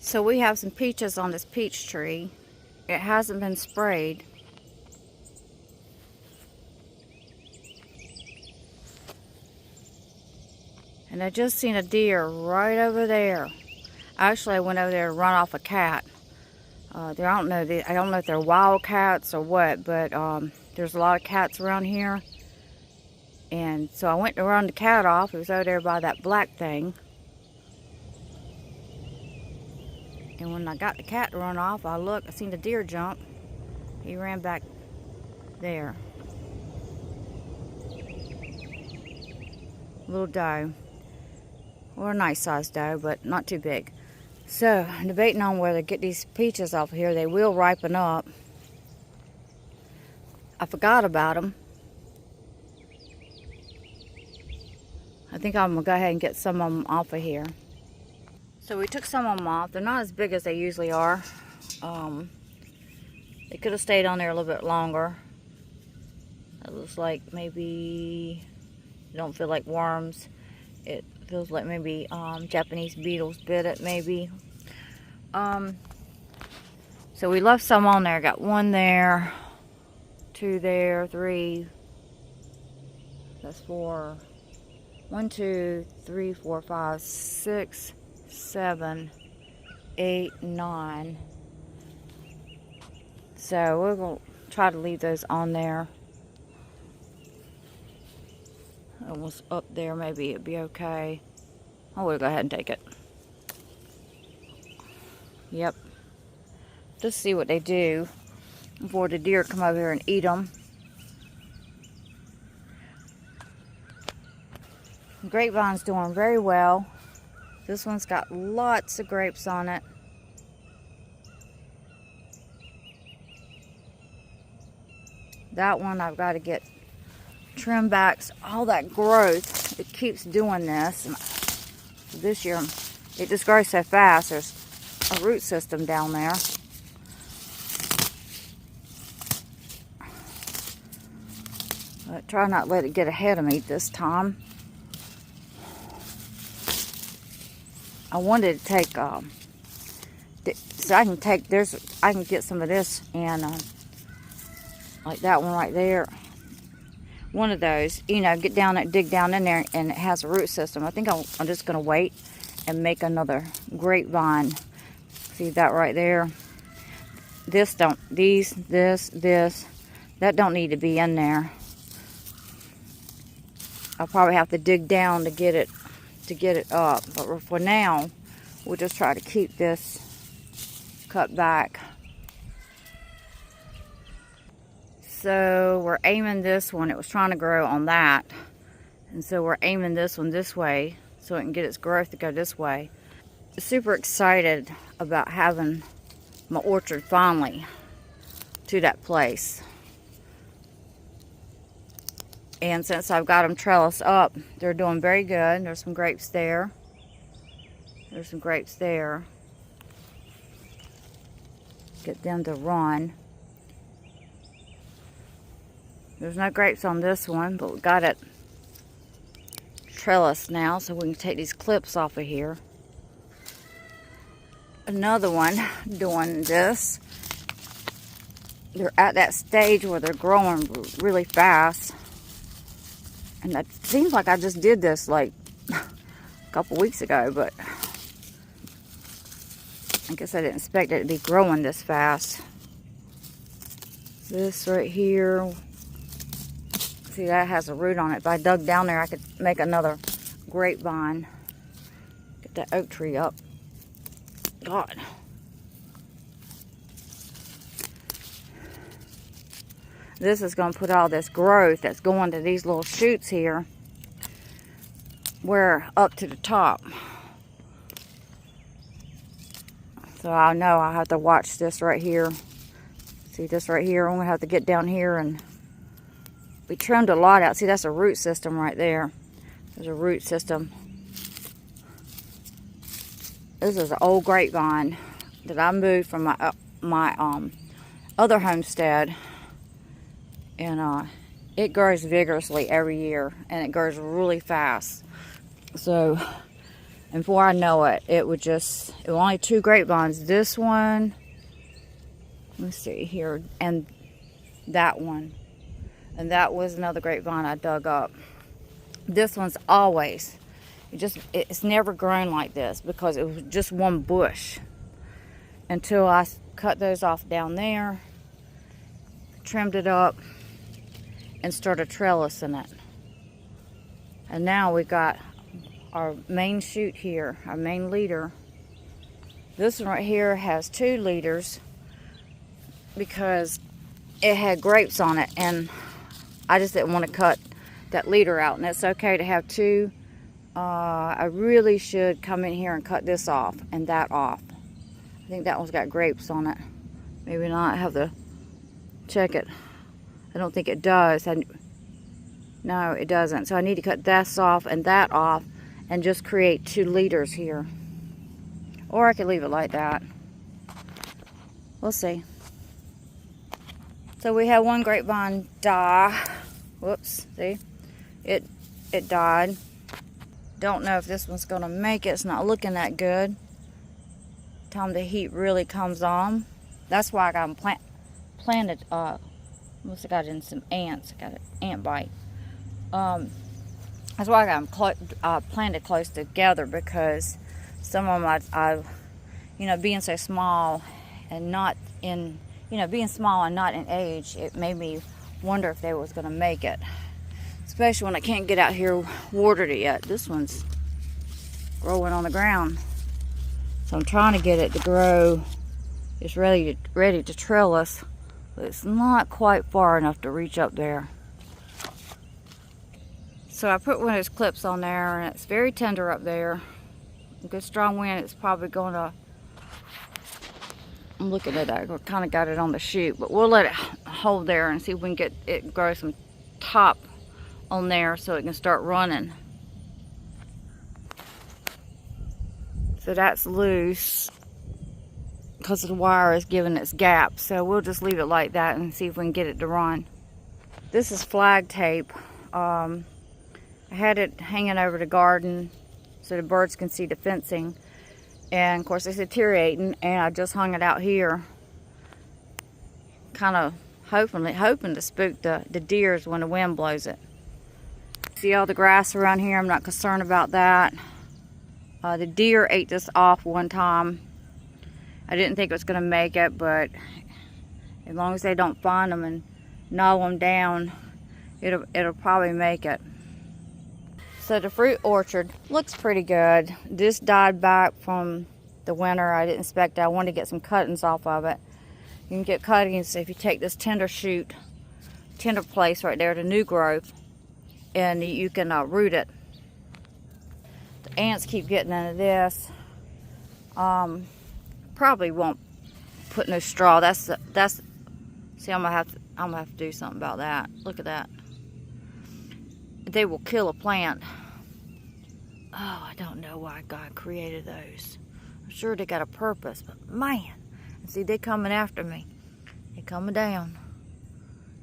So we have some peaches on this peach tree. It hasn't been sprayed. And I just seen a deer right over there. Actually, I went over there to run off a cat. I don't know if they're wild cats or what, but there's a lot of cats around here. And so I went to run the cat off. It was over there by that black thing. And when I got the cat to run off, I seen the deer jump. He ran back there. Little doe. Or a nice sized doe, but not too big. So, I'm debating on whether to get these peaches off here. They will ripen up. I forgot about them. I think I'm going to go ahead and get some of them off of here. So we took some of them off. They're not as big as they usually are. They could have stayed on there a little bit longer. It looks like maybe they don't feel like worms. It feels like maybe Japanese beetles bit it, maybe. So we left some on there. Got one there, two there, three. That's four. 1, 2, 3, 4, 5, 6, 7, 8, 9. So we're going to try to leave those on there. Almost up there, maybe it'd be okay. I will go ahead and take it. Yep. Just see what they do before the deer come over here and eat them. Grapevine's doing very well. This one's got lots of grapes on it. That one I've got to get trim backs. All that growth, it keeps doing this. And this year, it just grows so fast. There's a root system down there. But try not to let it get ahead of me this time. I wanted to take, so I can take, I can get some of this and like that one right there. One of those, you know, get down, dig down in there, and it has a root system. I think I'm just going to wait and make another grapevine. See that right there? This, that don't need to be in there. I'll probably have to dig down to get it up, but for now we'll just try to keep this cut back. So we're aiming this one. It was trying to grow on that, and so we're aiming this one this way so it can get its growth to go this way. Super excited about having my orchard finally to that place. And since I've got them trellised up, they're doing very good. There's some grapes there. There's some grapes there. Get them to run. There's no grapes on this one, but we got it trellised now, so we can take these clips off of here. Another one doing this. They're at that stage where they're growing really fast. And it seems like I just did this like a couple weeks ago, but I guess I didn't expect it to be growing this fast. This right here, see, that has a root on it. If I dug down there, I could make another grapevine. Get that oak tree up. God. This is going to put all this growth that's going to these little shoots here, where up to the top. So I know I'll have to watch this right here. See this right here? I'm going to have to get down here, and we trimmed a lot out. See, that's a root system right there. There's a root system. This is an old grapevine that I moved from my other homestead. And it grows vigorously every year, and it grows really fast. So And before I know it, it was only 2 grapevines. This one, let's see here, and that one. And that was another grapevine I dug up. This one's always, it's never grown like this because it was just one bush. Until I cut those off down there, trimmed it up, and started trellising it. And now we got our main shoot here, our main leader. This one right here has 2 leaders because it had grapes on it, and I just didn't want to cut that leader out. And it's okay to have 2. I really should come in here and cut this off and that off. I think that one's got grapes on it. Maybe not. I have to check it. I don't think it does. No, it doesn't. So I need to cut this off and that off and just create 2 leaders here. Or I could leave it like that. We'll see. So we had one grapevine die. Whoops, see? It died. Don't know if this one's gonna make it. It's not looking that good. Time the heat really comes on. That's why I got them planted. Must have got in some ants. I got an ant bite. That's why I got them planted close together, because some of them I being so small and not in, being small and not in age, it made me wonder if they was gonna make it. Especially when I can't get out here watered it yet. This one's growing on the ground. So I'm trying to get it to grow. It's ready to trellis, but it's not quite far enough to reach up there. So I put one of those clips on there, and it's very tender up there. A good strong wind, it's probably going to, I'm looking at that, I kind of got it on the shoot, but we'll let it hold there and see if we can get it grow some top on there so it can start running. So that's loose because the wire is giving its gap. So we'll just leave it like that and see if we can get it to run. This is flag tape. I had it hanging over the garden so the birds can see the fencing. And of course it's deteriorating, and I just hung it out here. Kind of hoping to spook the deers when the wind blows it. See all the grass around here? I'm not concerned about that. The deer ate this off one time. I didn't think it was going to make it, but as long as they don't find them and gnaw them down, it'll probably make it. So the fruit orchard looks pretty good. This died back from the winter. I didn't expect it. I wanted to get some cuttings off of it. You can get cuttings if you take this tender place right there, the new growth, and you can root it. The ants keep getting into this. Probably won't put no straw. That's. See, I'm gonna have to do something about that. Look at that. They will kill a plant. Oh, I don't know why God created those. I'm sure they got a purpose, but man, see, they coming after me. They coming down.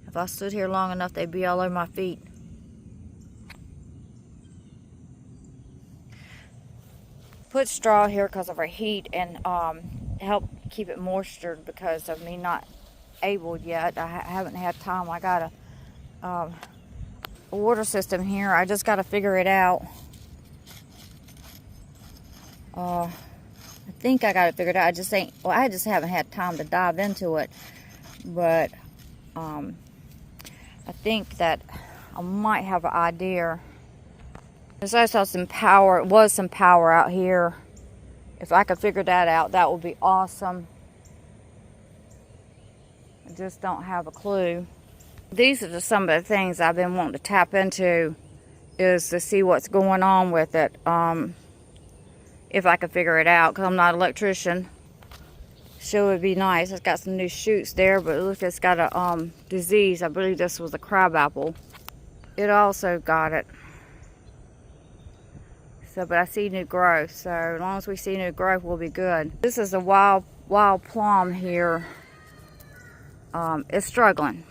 If I stood here long enough, they'd be all over my feet. Put straw here because of our heat and help keep it moistured because of me not able yet. I haven't had time. I got a water system here. I just got to figure it out. I think I got it figured out. I just haven't had time to dive into it. But I think that I might have an idea. There's also some power. It was some power out here. If I could figure that out, that would be awesome. I just don't have a clue. These are just some of the things I've been wanting to tap into, is to see what's going on with it. If I could figure it out, because I'm not an electrician. Sure would be nice. It's got some new shoots there, but look, it's got a disease. I believe this was a crabapple. It also got it. So, but I see new growth. So as long as we see new growth, we'll be good. This is a wild plum here. It's struggling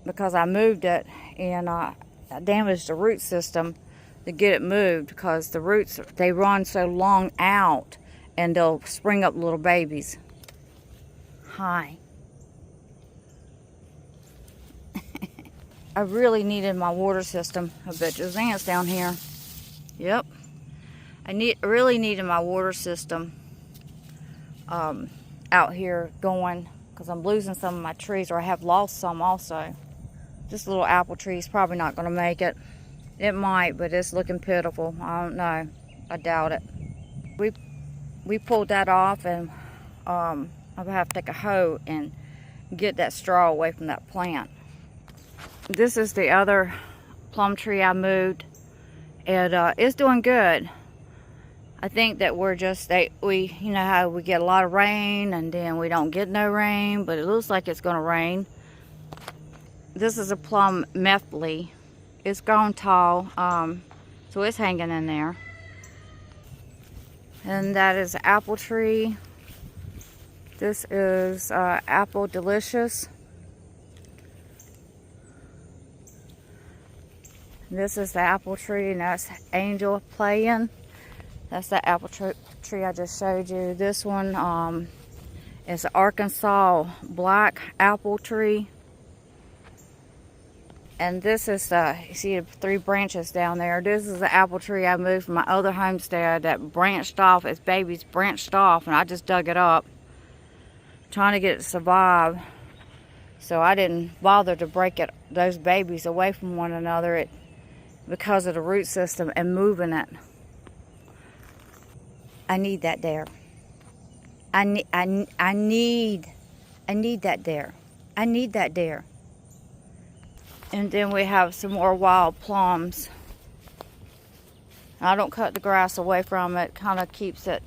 because I moved it and I damaged the root system. to get it moved, because the roots, they run so long out and they'll spring up little babies. Hi. I really needed my water system. I bet there's ants down here. Yep. I really needed my water system out here going, because I'm losing some of my trees, or I have lost some also. This little apple tree is probably not going to make it. It might, but it's looking pitiful. I don't know. I doubt it. We pulled that off, and I'm going to have to take a hoe and get that straw away from that plant. This is the other plum tree I moved, and it's doing good. I think that you know how we get a lot of rain and then we don't get no rain, but it looks like it's going to rain. This is a plum methley. It's grown tall, so it's hanging in there. And that is an apple tree. This is apple delicious. This is the apple tree, and that's Angel playing. That's the apple tree I just showed you. This one is an Arkansas black apple tree. And this is you see the 3 branches down there. This is the apple tree I moved from my other homestead that branched off. Its babies branched off, and I just dug it up, trying to get it to survive. So I didn't bother to break those babies away from one another because of the root system and moving it. I need that there. I need that there. I need that there. And then we have some more wild plums. I don't cut the grass away from it. Kind of keeps it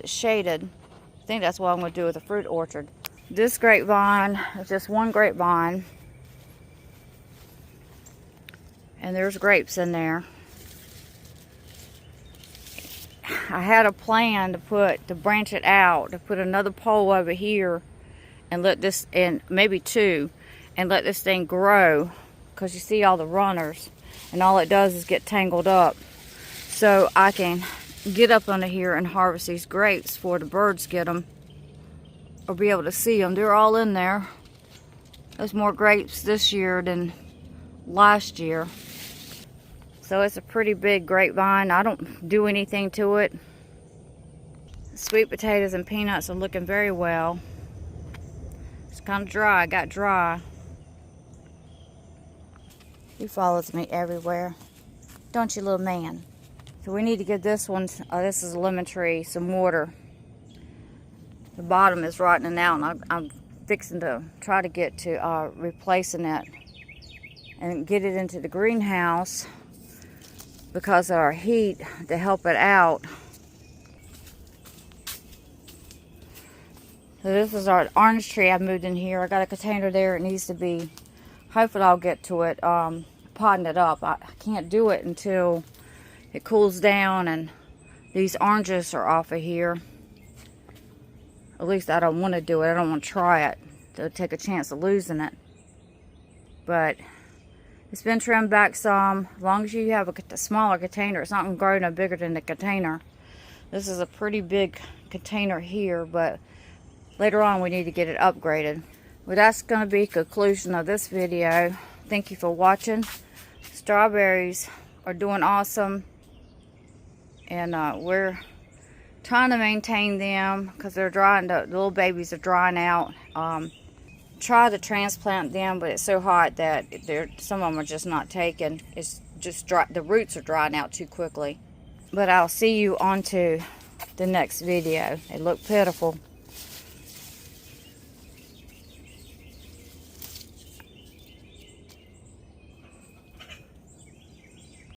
shaded. I think that's what I'm going to do with the fruit orchard. This grapevine is just one grapevine, and there's grapes in there. I had a plan to branch it out, to put another pole over here, and let this, and maybe 2, and let this thing grow, because you see all the runners, and all it does is get tangled up. So I can get up under here and harvest these grapes before the birds get them, or be able to see them. They're all in there. There's more grapes this year than last year. So it's a pretty big grapevine. I don't do anything to it. Sweet potatoes and peanuts are looking very well. It's kind of dry. I got dry. He follows me everywhere. Don't you, little man? So we need to give this one, this is a lemon tree, some water. The bottom is rotting out, and I'm fixing to try to get to replacing it and get it into the greenhouse because of our heat, to help it out. So this is our orange tree I moved in here. I got a container there. It needs to be, hopefully I'll get to it, potting it up. I can't do it until it cools down and these oranges are off of here. At least I don't want to do it. I don't want to try it to take a chance of losing it. But it's been trimmed back some. As long as you have a smaller container, it's not going to grow no bigger than the container. This is a pretty big container here, but later on we need to get it upgraded. Well, that's going to be the conclusion of this video. Thank you for watching. Strawberries are doing awesome, and we're trying to maintain them because they're drying. The little babies are drying out. Try to transplant them, but it's so hot that some of them are just not taken. It's just dry. The roots are drying out too quickly. But I'll see you on to the next video. They look pitiful.